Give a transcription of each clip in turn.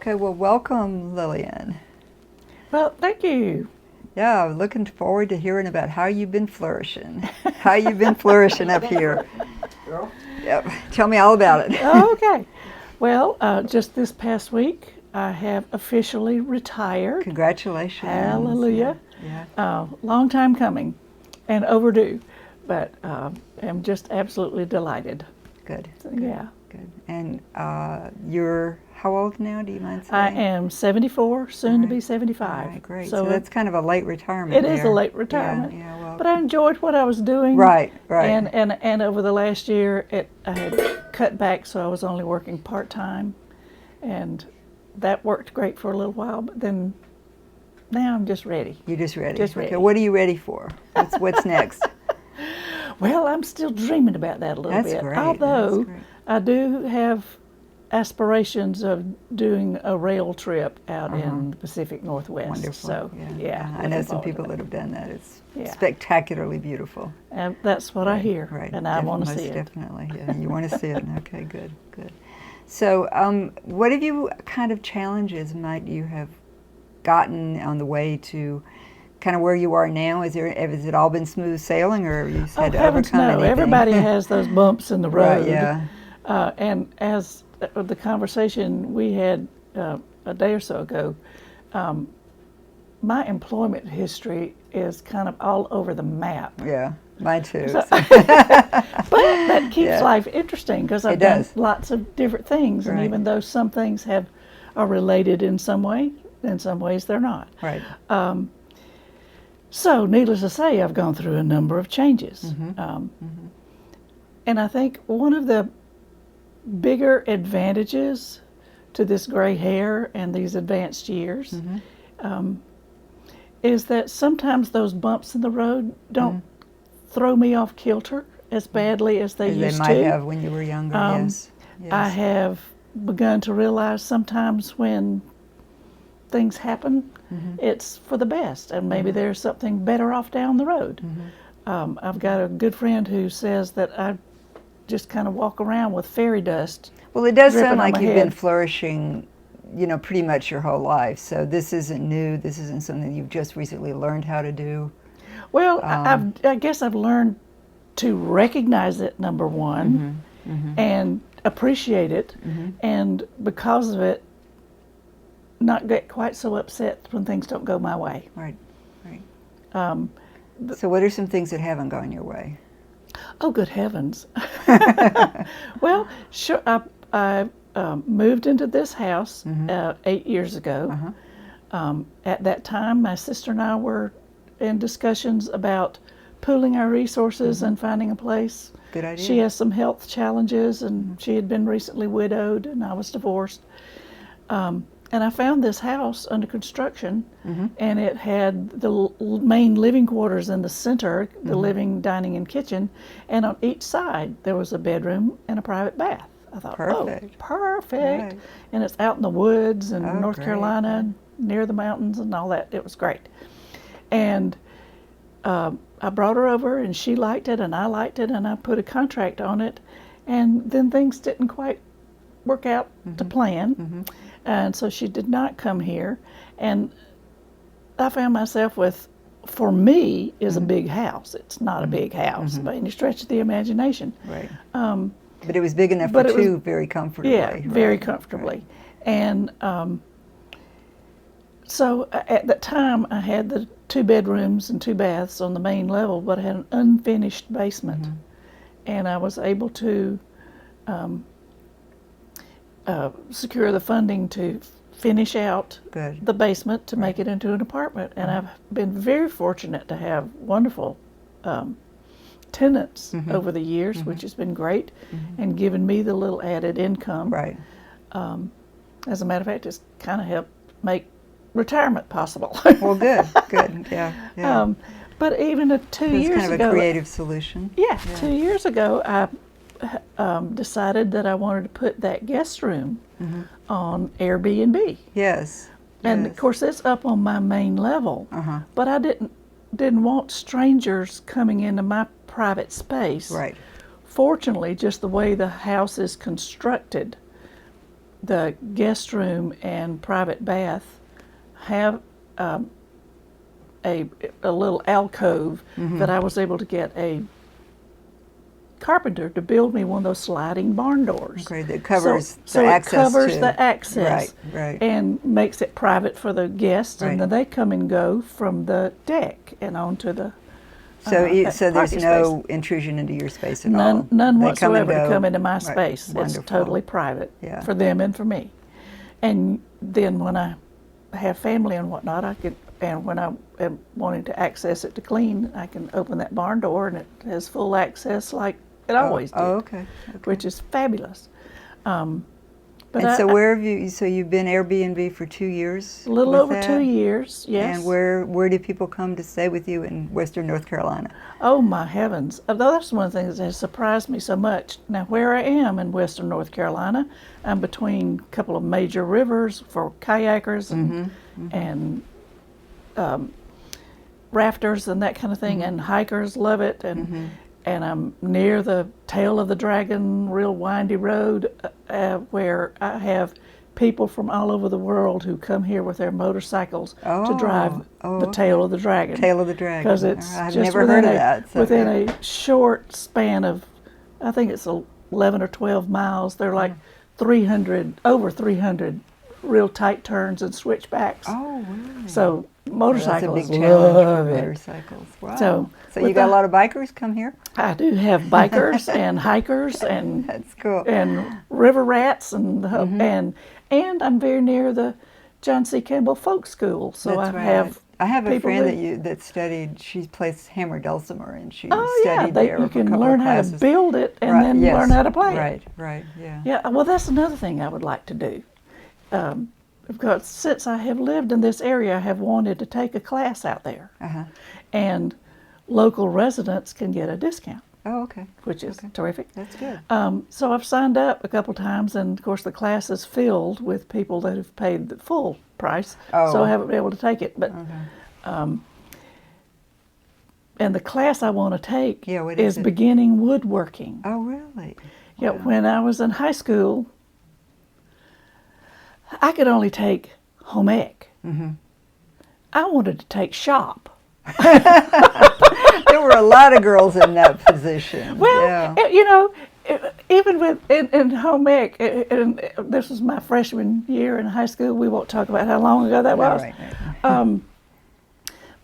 Okay, well, welcome, Lillian. Well, thank you. Yeah, I'm looking forward to hearing about how you've been flourishing. How you've been flourishing up here. Yep. Tell me all about it. Okay. Well, just this past week, I have officially retired. Congratulations. Hallelujah. Yeah. Long time coming and overdue, but I'm just absolutely delighted. Good. So, yeah. Good. And you're how old now? Do you mind I saying? am 74, soon to be All 75. right, great. So that's kind of a late retirement. It is a late retirement. Yeah, well, but I enjoyed what I was doing. Right. And over the last year, I had cut back, so I was only working part-time. And that worked great for a little while, but then now I'm just ready. You're just ready. Just ready. Okay, what are you ready for? What's next? Well, I'm still dreaming about that a little That's bit. great. Although That's great. I do have aspirations of doing a rail trip out in the Pacific Northwest. Wonderful. So, yeah. I know some looking people forward that have done that. It's Yeah. spectacularly beautiful. to that. And that's what I hear, Right. and I want to Most see it. definitely. Yeah, you want to see it. Okay, good. So, what have you kind of challenges might you have gotten on the way to kind of where you are now? Has it all been smooth sailing, or have you had to Heavens overcome no. anything? Everybody has those bumps in the road. Right. Yeah. And as the conversation we had a day or so ago, my employment history is kind of all over the map. Yeah. Mine too. But that keeps life interesting because I've done does. lots of different things, and Right. even though some things are related in some way, in some ways they're not. Right. So, needless to say, I've gone through a number of changes. And I think one of the bigger advantages to this gray hair and these advanced years is that sometimes those bumps in the road don't throw me off kilter as badly as they used They might to. have when you were younger. Yes. I have begun to realize sometimes when things happen, it's for the best, and maybe there's something better off down the road. I've got a good friend who says that I just kind of walk around with fairy dust. Well, it does dripping sound on like my you've head. been flourishing, pretty much your whole life. So this isn't new. This isn't something you've just recently learned how to do. Well, I guess I've learned to recognize it, number one, and appreciate it, and because of it, not get quite so upset when things don't go my way. Right. So what are some things that haven't gone your way? Oh, good heavens. Well, sure, I moved into this house 8 years ago. At that time, my sister and I were in discussions about pooling our resources and finding a place. Good idea. She has some health challenges, and she had been recently widowed, and I was divorced. And I found this house under construction, and it had the main living quarters in the center, the living, dining, and kitchen, and on each side there was a bedroom and a private bath. I thought, Perfect. oh, perfect. Right. And it's out in the woods in North great. Carolina, near the mountains and all that. It was great. And I brought her over, and she liked it, and I liked it, and I put a contract on it, and then things didn't quite work out to plan. And so she did not come here, and I found myself with, for me, is a big house. It's not a big house by any stretch of the imagination. Right. But it was big enough for two very comfortably. Yeah, very comfortably. And so at that time, I had the 2 bedrooms and 2 baths on the main level, but I had an unfinished basement. And I was able to secure the funding to finish out the basement to make it into an apartment. And I've been very fortunate to have wonderful tenants over the years, which has been great and given me the little added income. Right. As a matter of fact, it's kind of helped make retirement possible. Well, good. Yeah. But even 2 years ago, it's kind of a creative solution. Yeah, 2 years ago, I decided that I wanted to put that guest room on Airbnb. Yes. And of course, it's up on my main level. But I didn't want strangers coming into my private space. Right. Fortunately, just the way the house is constructed, the guest room and private bath have a little alcove that I was able to get a carpenter to build me one of those sliding barn doors. Okay, that covers so the it access covers to, the access, right. and makes it private for the guests, Right. and then they come and go from the deck and onto the. So so there's party no intrusion into your space at all. None They come and whatsoever to go. come into my Right. space. Wonderful. It's totally private Yeah. for them and for me. And then when I have family and whatnot, and when I am wanting to access it to clean, I can open that barn door and it has full access like it always did. Oh, okay. Which is fabulous. But And so where have you? So you've been Airbnb for 2 years. A little with over that? 2 years, yes. And where do people come to stay with you in Western North Carolina? Oh my heavens! That's one of the things that has surprised me so much. Now, where I am in Western North Carolina, I'm between a couple of major rivers for kayakers and rafters and that kind of thing, and hikers love it. And I'm near the tail of the dragon, real windy road, where I have people from all over the world who come here with their motorcycles to drive the tail of the dragon. Tail of the dragon. Because it's I've just never heard of that. So within a short span of, I think it's 11 or 12 miles. They're like over 300 real tight turns and switchbacks. Oh, really? So motorcycles That's a big challenge love for it. motorcycles. Wow. So you got a lot of bikers come here? I do have bikers and hikers and That's cool. and river rats and and I'm very near the John C. Campbell Folk School, so That's I have a people friend that studied. She plays hammer dulcimer, and she Oh yeah, studied there you for a can couple learn of how to classes. build it and Right, then yes. learn how to play it. Right, yeah. Yeah, well, that's another thing I would like to do. Because since I have lived in this area, I have wanted to take a class out there. And local residents can get a discount, Oh, okay. which is terrific. That's good. So I've signed up a couple times, and of course the class is filled with people that have paid the full price, so I haven't been able to take it. But and the class I want to take what is is it? beginning woodworking. Oh, really? Yeah, when I was in high school, I could only take home ec. I wanted to take shop. There were a lot of girls in that position. Well, you know, even with in home ec, and this was my freshman year in high school. We won't talk about how long ago that was. Right.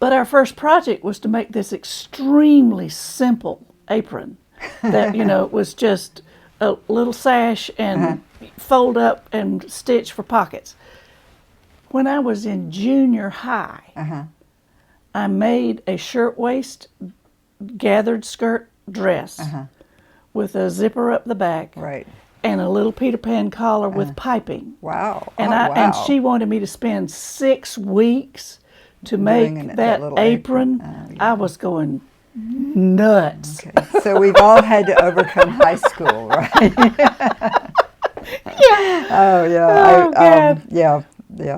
But our first project was to make this extremely simple apron that, you know, was just a little sash and fold up and stitch for pockets. When I was in junior high, I made a shirtwaist gathered skirt dress with a zipper up the back and a little Peter Pan collar with piping. Wow. And and she wanted me to spend 6 weeks to make that apron. I was going nuts. Okay. So we've all had to overcome high school, right? Oh yeah. God. Yeah.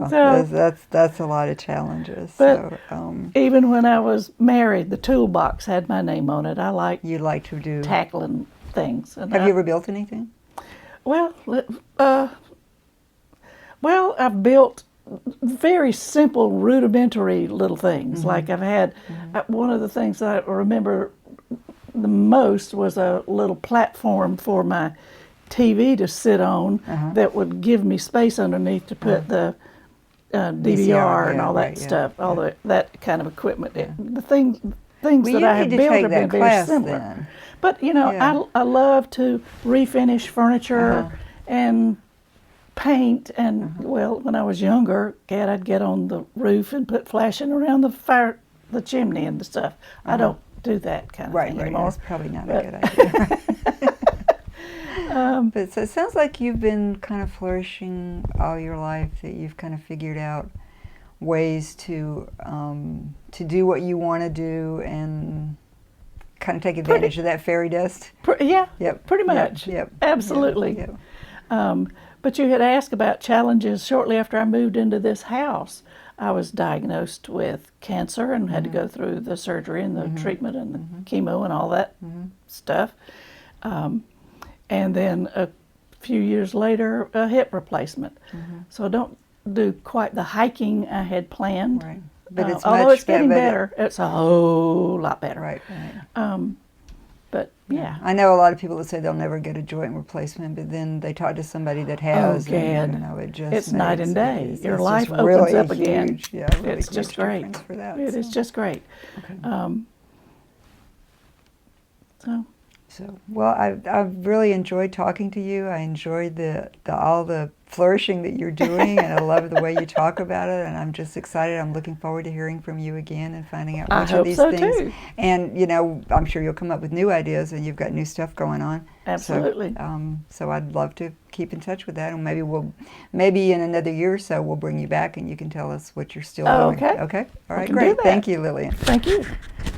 So, that's a lot of challenges. But So even when I was married, the toolbox had my name on it. I like you like to do tackling things. And Have you ever built anything? Well, I've built very simple, rudimentary little things. Like I've had one of the things that I remember the most was a little platform for my TV to sit on that would give me space underneath to put the DVR and all that stuff, that kind of equipment. The things that I have built have been very similar. Then. But you know, I love to refinish furniture and paint. And well, when I was younger, I'd get on the roof and put flashing around the chimney and the stuff. I don't do that kind of thing anymore. That's probably not a good idea. But so it sounds like you've been kind of flourishing all your life, that you've kind of figured out ways to do what you want to do and kind of take advantage of that fairy dust. Pretty much. Absolutely. But you had asked about challenges. Shortly after I moved into this house, I was diagnosed with cancer and had to go through the surgery and the treatment and the chemo and all that stuff. And then a few years later, a hip replacement. So I don't do quite the hiking I had planned. Right. But it's although much it's getting better. better, it's a whole lot better. Right, right. But yeah. I know a lot of people that say they'll never get a joint replacement, but then they talk to somebody that has, Oh, God. and you know, it just It's night and day. it's Your just life opens really up again. huge, yeah, really It's huge just great. difference for that. It is just great. Okay. So So, well, I've really enjoyed talking to you. I enjoyed all the flourishing that you're doing, and I love the way you talk about it. And I'm just excited. I'm looking forward to hearing from you again and finding out I which hope of these so, things. too. And you know, I'm sure you'll come up with new ideas, and you've got new stuff going on. Absolutely. So I'd love to keep in touch with that, and maybe in another year or so we'll bring you back, and you can tell us what you're still doing. Okay. Okay. All right. can Great. do that. Thank you, Lillian. thank you.